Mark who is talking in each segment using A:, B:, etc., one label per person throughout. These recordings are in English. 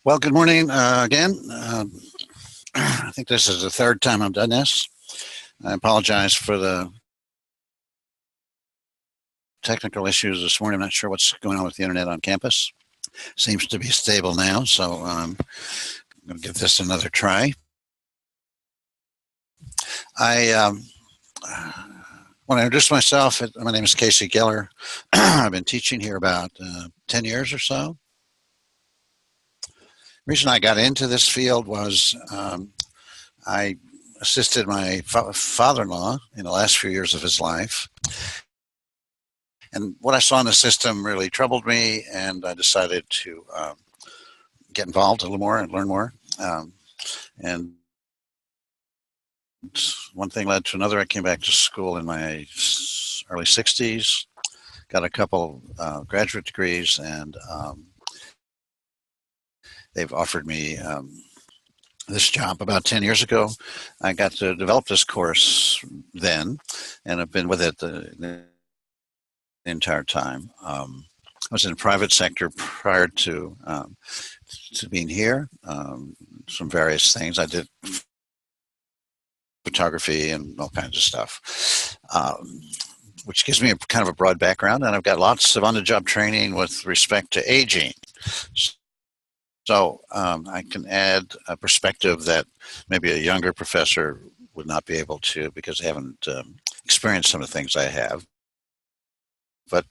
A: Well, good morning again. I think this is the third time I've done this. I apologize for the technical issues this morning. I'm not sure what's going on with the internet on campus. Seems to be stable now, so I'm going to give this another try. I want to introduce myself. My name is Casey Geller. I've been teaching here about 10 years or so. The reason I got into this field was I assisted my father-in-law in the last few years of his life. And what I saw in the system really troubled me, and I decided to get involved a little more and learn more. And one thing led to another. I came back to school in my early 60s, got a couple graduate degrees, and they've offered me this job about 10 years ago. I got to develop this course then, and I've been with it the entire time. I was in the private sector prior to being here. Some various things. I did photography and all kinds of stuff, which gives me a kind of a broad background, and I've got lots of on-the-job training with respect to aging. So I can add a perspective that maybe a younger professor would not be able to, because they haven't experienced some of the things I have. But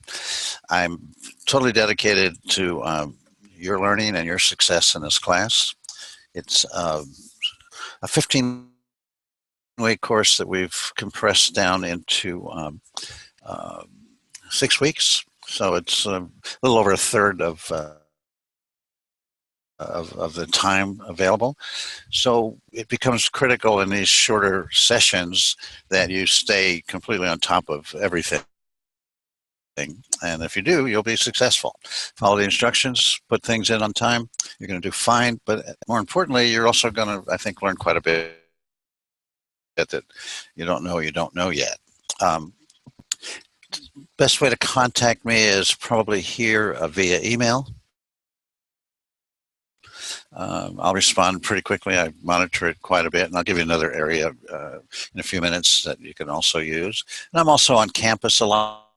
A: I'm totally dedicated to your learning and your success in this class. It's a 15-week course that we've compressed down into 6 weeks. So it's a little over a third of the time available. So it becomes critical in these shorter sessions that you stay completely on top of everything. And if you do, you'll be successful. Follow the instructions, put things in on time, you're going to do fine. But more importantly, you're also going to, I think, learn quite a bit that you don't know yet. Best way to contact me is probably here via email. I'll respond pretty quickly. I monitor it quite a bit, and I'll give you another area in a few minutes that you can also use. And I'm also on campus a lot.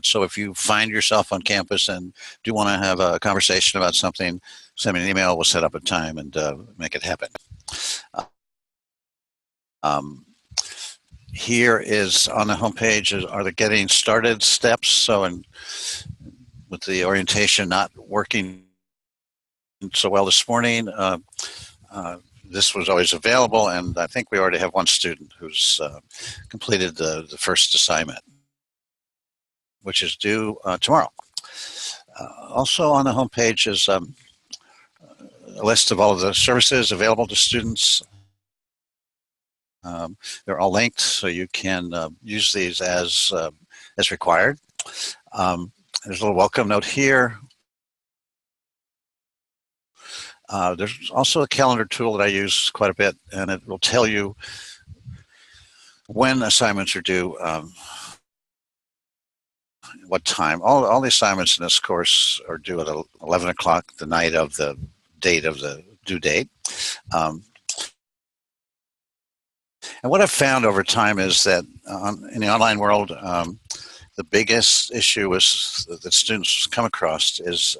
A: So if you find yourself on campus and do want to have a conversation about something, send me an email. We'll set up a time and make it happen. Here is on the homepage are the getting started steps. So with the orientation not working so well this morning, this was always available, and I think we already have one student who's completed the first assignment, which is due tomorrow. Also on the homepage is a list of all of the services available to students. They're all linked, so you can use these as required. There's a little welcome note here. There's also a calendar tool that I use quite a bit, and it will tell you when assignments are due, what time. All the assignments in this course are due at 11 o'clock the night of the date of the due date. And what I've found over time is that in the online world, the biggest issue that students come across is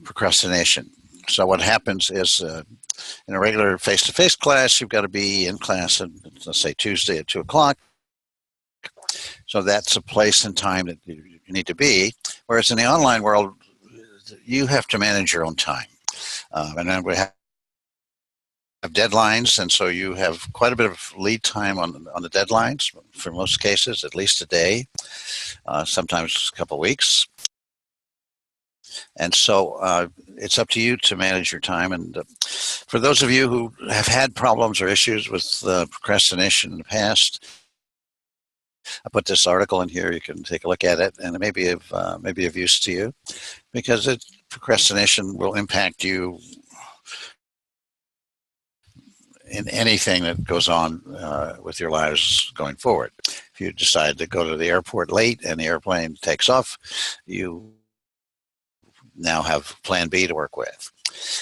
A: procrastination. So what happens is in a regular face-to-face class, you've got to be in class at, let's say, Tuesday at 2 o'clock. So that's a place and time that you need to be. Whereas in the online world, you have to manage your own time. And then we have deadlines, and so you have quite a bit of lead time on the deadlines. For most cases, at least a day, sometimes a couple of weeks. And so it's up to you to manage your time. And for those of you who have had problems or issues with procrastination in the past, I put this article in here. You can take a look at it, and it may be of use to you, because procrastination will impact you in anything that goes on with your lives going forward. If you decide to go to the airport late and the airplane takes off, you now have Plan B to work with.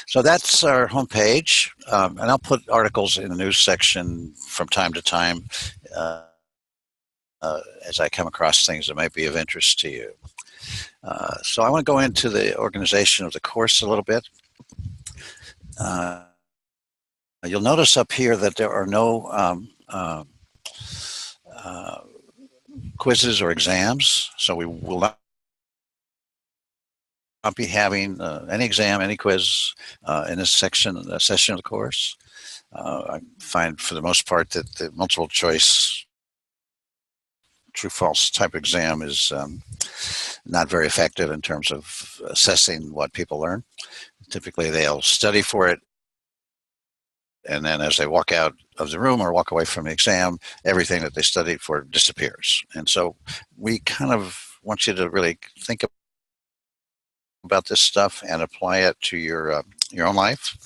A: So that's our homepage, and I'll put articles in the news section from time to time uh, as I come across things that might be of interest to you. So I want to go into the organization of the course a little bit. You'll notice up here that there are no quizzes or exams, so we will not be having any exam, any quiz in this session of the course. I find for the most part that the multiple choice true-false type exam is not very effective in terms of assessing what people learn. Typically they'll study for it, and then as they walk out of the room or walk away from the exam, everything that they studied for disappears. And so we kind of want you to really think about this stuff and apply it to your own life.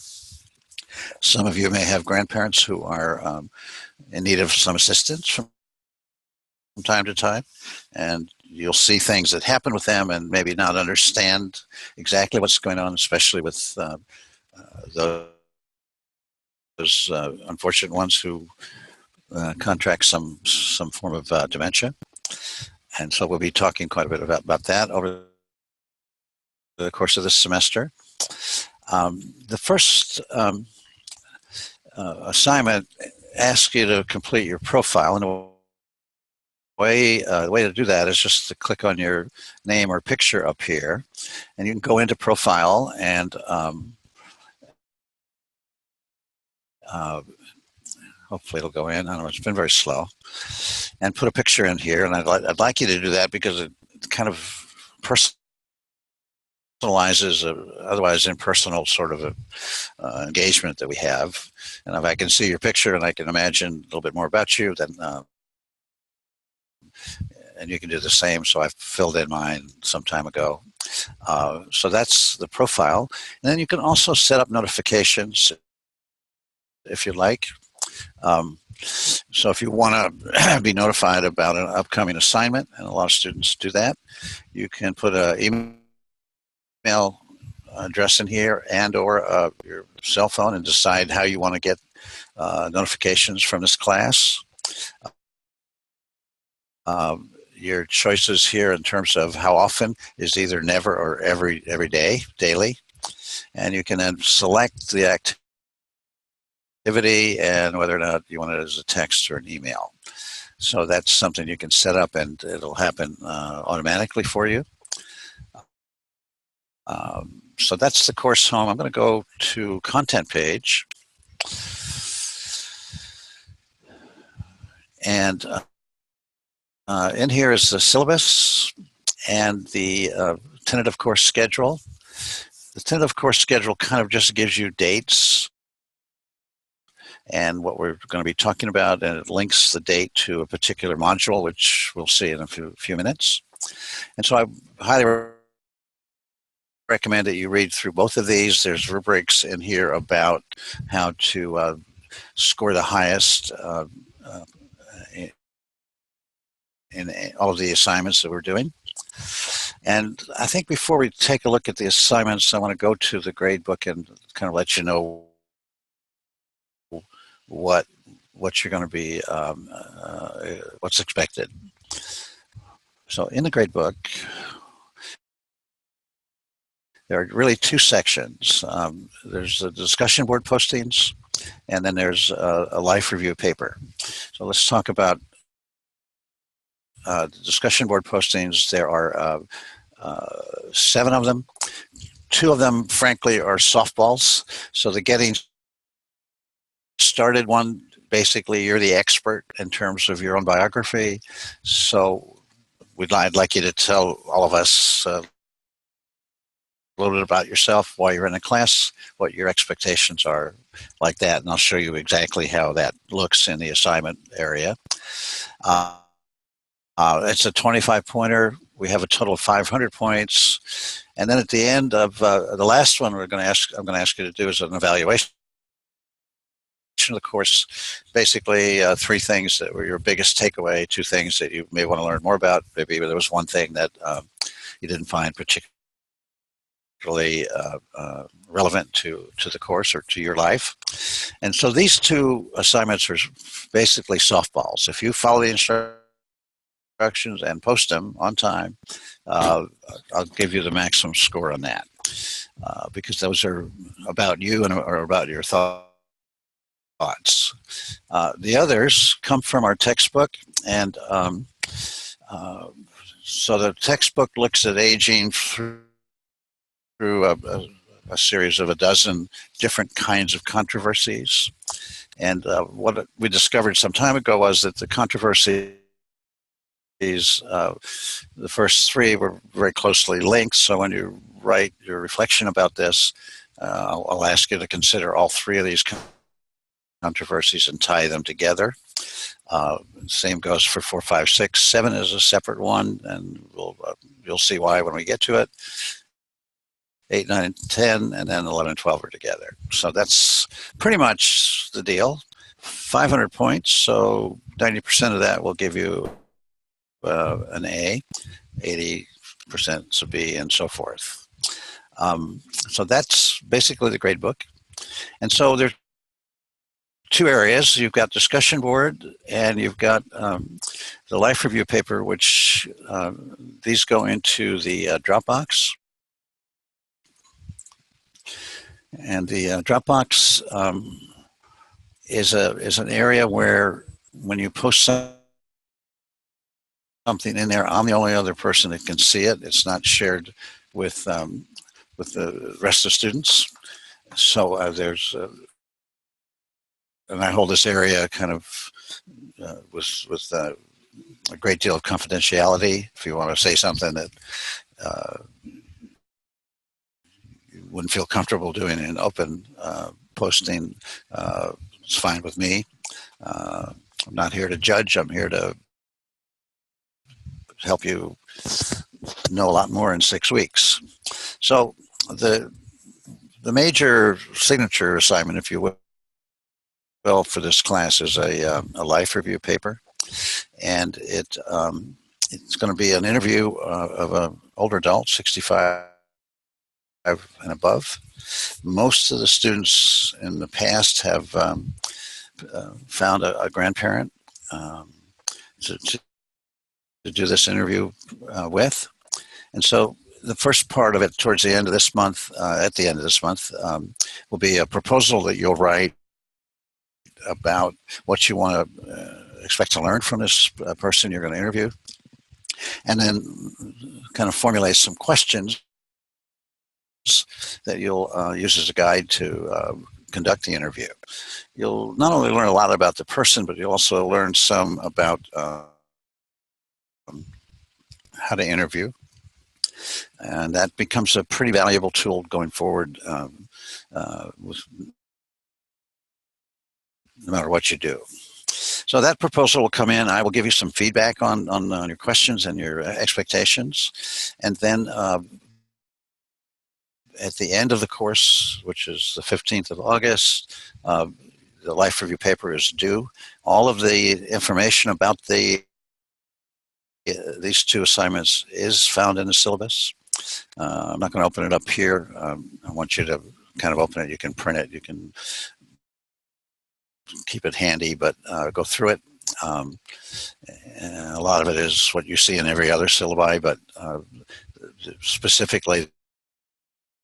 A: Some of you may have grandparents who are in need of some assistance from time to time, and you'll see things that happen with them and maybe not understand exactly what's going on, especially with those unfortunate ones who contract some form of dementia. And so we'll be talking quite a bit about that over the course of this semester. The first assignment asks you to complete your profile, and the way to do that is just to click on your name or picture up here, and you can go into profile and hopefully it'll go in. I don't know, it's been very slow, and put a picture in here. And I'd like you to do that because it kind of personalizes a otherwise impersonal sort of engagement that we have. And if I can see your picture and I can imagine a little bit more about you, then and you can do the same. So I've filled in mine some time ago. So that's the profile. And then you can also set up notifications if you like. So if you want to be notified about an upcoming assignment, and a lot of students do that, you can put an email address in here and or your cell phone and decide how you want to get notifications from this class. Your choices here in terms of how often is either never or every day, daily. And you can then select the activity and whether or not you want it as a text or an email. So that's something you can set up and it'll happen automatically for you. So that's the course home. I'm going to go to content page. And in here is the syllabus and the tentative course schedule. The tentative course schedule kind of just gives you dates and what we're going to be talking about, and it links the date to a particular module, which we'll see in a few minutes. And so I highly recommend that you read through both of these. There's rubrics in here about how to score the highest in all of the assignments that we're doing. And I think before we take a look at the assignments, I want to go to the grade book and kind of let you know what you're going to be, what's expected. So in the grade book, there are really two sections. There's the discussion board postings, and then there's a life review paper. So let's talk about the discussion board postings. There are 7 of them. 2 of them, frankly, are softballs. So the getting started one, basically, you're the expert in terms of your own biography. So I'd like you to tell all of us a little bit about yourself while you're in the class, what your expectations are, like that. And I'll show you exactly how that looks in the assignment area. It's a 25-pointer. We have a total of 500 points. And then at the end of the last one I'm going to ask you to do is an evaluation of the course. Basically, 3 things that were your biggest takeaway, 2 things that you may want to learn more about. Maybe there was one thing that you didn't find particularly relevant to the course or to your life. And so these two assignments are basically softballs. If you follow the instructions and post them on time, uh, I'll give you the maximum score on that, because those are about you and are about your thoughts. The others come from our textbook, and uh, so the textbook looks at aging through a series of a dozen different kinds of controversies. And what we discovered some time ago was that the controversies, the first three were very closely linked. So when you write your reflection about this, I'll ask you to consider all three of these controversies and tie them together. Same goes for 4, 5, 6. 7 is a separate one, and you'll see why when we get to it. 8, 9, and 10, and then 11 and 12 are together. So that's pretty much the deal. 500 points, so 90% of that will give you an A, 80% is a B, and so forth. So that's basically the grade book. And so there's two areas. You've got discussion board, and you've got the life review paper, which these go into the Dropbox. And the Dropbox is an area where when you post something in there, I'm the only other person that can see it. It's not shared with the rest of the students. So there's, and I hold this area kind of with a great deal of confidentiality. If you want to say something that wouldn't feel comfortable doing an open posting, it's fine with me. I'm not here to judge. I'm here to help you know a lot more in 6 weeks. So the major signature assignment, if you will, for this class is a life review paper, and it's going to be an interview of an older adult, 65 and above. Most of the students in the past have found a grandparent to do this interview with. And so the first part of it towards the end of this month, at the end of this month, will be a proposal that you'll write about what you want to expect to learn from this person you're going to interview. And then kind of formulate some questions that you'll use as a guide to conduct the interview. You'll not only learn a lot about the person, but you'll also learn some about how to interview. And that becomes a pretty valuable tool going forward with no matter what you do. So that proposal will come in. I will give you some feedback on your questions and your expectations. And then at the end of the course, which is the 15th of August, the life review paper is due. All of the information about these two assignments is found in the syllabus. I'm not going to open it up here. I want you to kind of open it. You can print it. You can keep it handy, but go through it. And a lot of it is what you see in every other syllabi, but specifically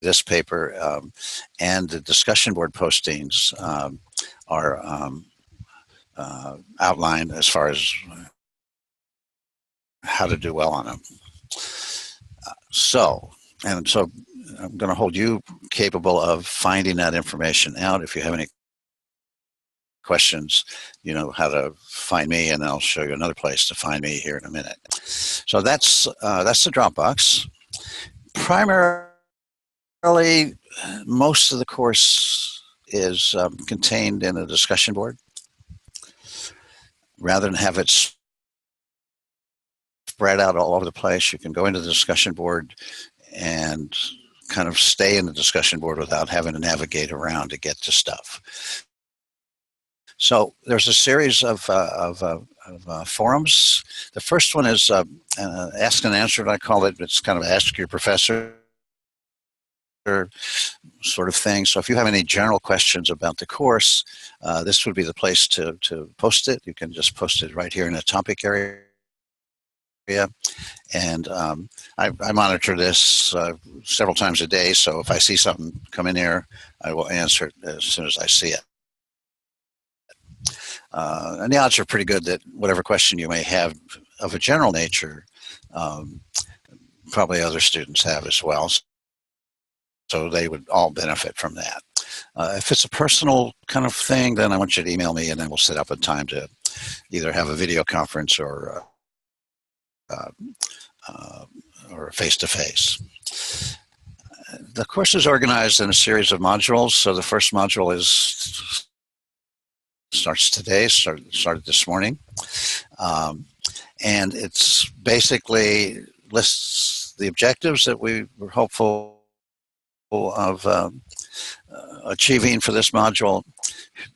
A: this paper and the discussion board postings are outlined as far as how to do well on them. So I'm going to hold you capable of finding that information out. If you have any questions, you know how to find me, and I'll show you another place to find me here in a minute. So that's the Dropbox. Primarily, most of the course is contained in a discussion board. Rather than have it spread out all over the place, you can go into the discussion board and kind of stay in the discussion board without having to navigate around to get to stuff. So there's a series of forums. The first one is ask and answer, I call it. It's kind of ask your professor. sort of thing. So if you have any general questions about the course, this would be the place to post it. You can just post it right here in the topic area. And I monitor this several times a day, so if I see something come in here, I will answer it as soon as I see it. And the odds are pretty good that whatever question you may have of a general nature, probably other students have as well. So they would all benefit from that. If it's a personal kind of thing, then I want you to email me, and then we'll set up a time to either have a video conference or face-to-face. The course is organized in a series of modules. So the first module starts today, started this morning. And it's basically lists the objectives that we were hopeful of achieving for this module,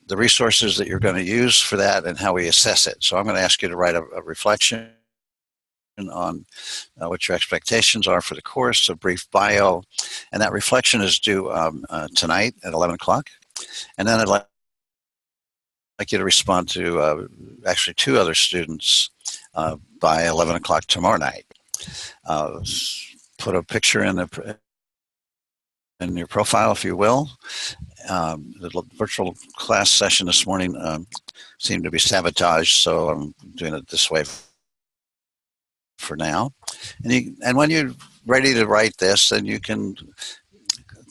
A: the resources that you're going to use for that, and how we assess it. So I'm going to ask you to write a reflection on what your expectations are for the course, a brief bio, and that reflection is due tonight at 11 o'clock. And then I'd like you to respond to actually 2 other students by 11 o'clock tomorrow night. Put a picture in your profile, if you will. The virtual class session this morning seemed to be sabotaged, so I'm doing it this way for now. And when you're ready to write this, then you can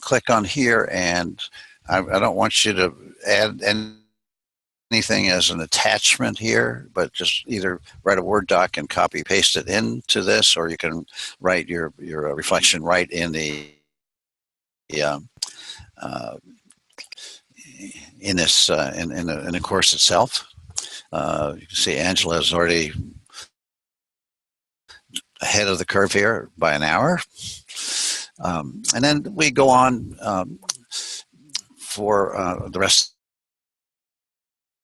A: click on here, and I don't want you to add anything as an attachment here, but just either write a Word doc and copy paste it into this, or you can write your reflection right in the in the course itself. You can see Angela is already ahead of the curve here by an hour. And then we go on for the rest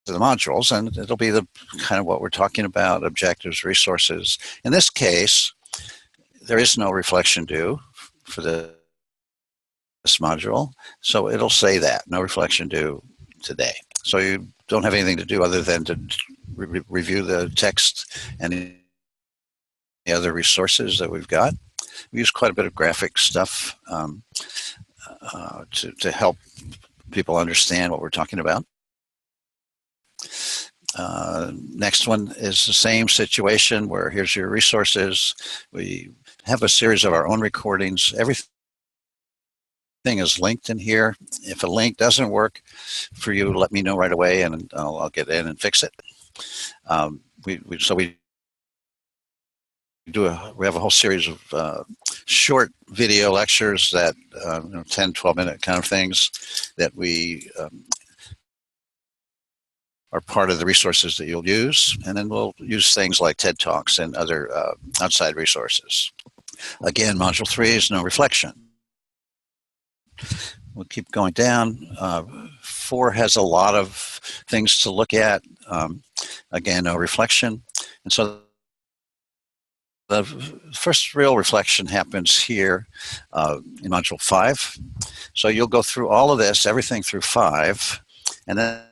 A: of the modules, and it'll be the kind of what we're talking about, objectives, resources. In this case, there is no reflection due for this module, so it'll say that, no reflection due today. So you don't have anything to do other than to review the text and the other resources that we've got. We use quite a bit of graphic stuff to help people understand what we're talking about. Next one is the same situation where here's your resources. We have a series of our own recordings. Everything is linked in here. If a link doesn't work for you, let me know right away, and I'll get in and fix it. We have a whole series of short video lectures that 10, 12-minute kind of things that we are part of the resources that you'll use, and then we'll use things like TED Talks and other outside resources. Again, Module 3 is no reflection. We'll keep going down. 4 has a lot of things to look at. Again, no reflection. And so the first real reflection happens here in Module 5. So you'll go through all of this, everything through 5, and then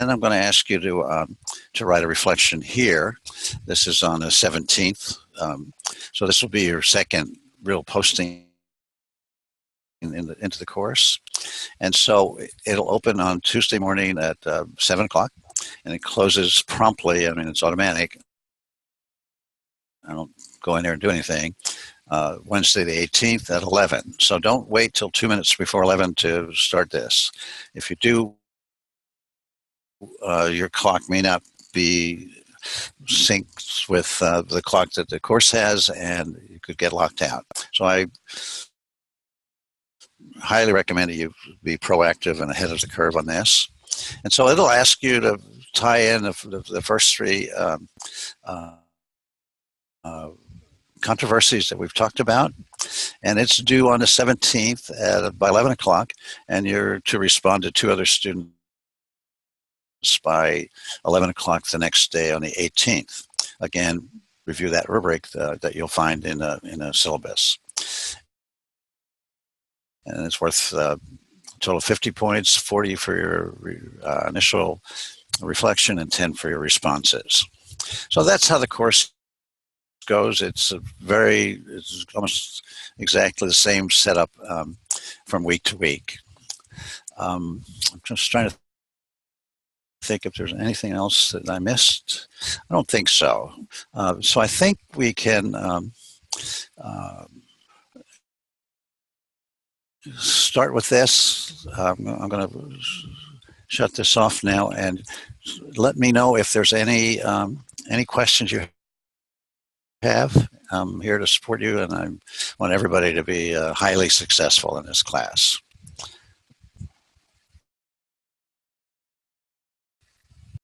A: I'm going to ask you to write a reflection here. This is on the 17th. So this will be your second real posting into the course. And so it'll open on Tuesday morning at 7 o'clock, and it closes promptly. I mean, it's automatic. I don't go in there and do anything. Wednesday the 18th at 11. So don't wait till 2 minutes before 11 to start this. If you do, your clock may not be synced with the clock that the course has, and you could get locked out. So I highly recommend that you be proactive and ahead of the curve on this. And so it'll ask you to tie in the first 3 controversies that we've talked about, and it's due on the 17th by 11 o'clock, and you're to respond to 2 other students by 11 o'clock the next day on the 18th. Again, review that rubric that you'll find in a syllabus. and it's worth a total of 50 points, 40 for your initial reflection, and 10 for your responses. So that's how the course goes. It's almost exactly the same setup from week to week. I'm just trying to think if there's anything else that I missed. I don't think so. So I think we can start with this. I'm going to shut this off now, and let me know if there's any questions you have. I'm here to support you, and I want everybody to be highly successful in this class.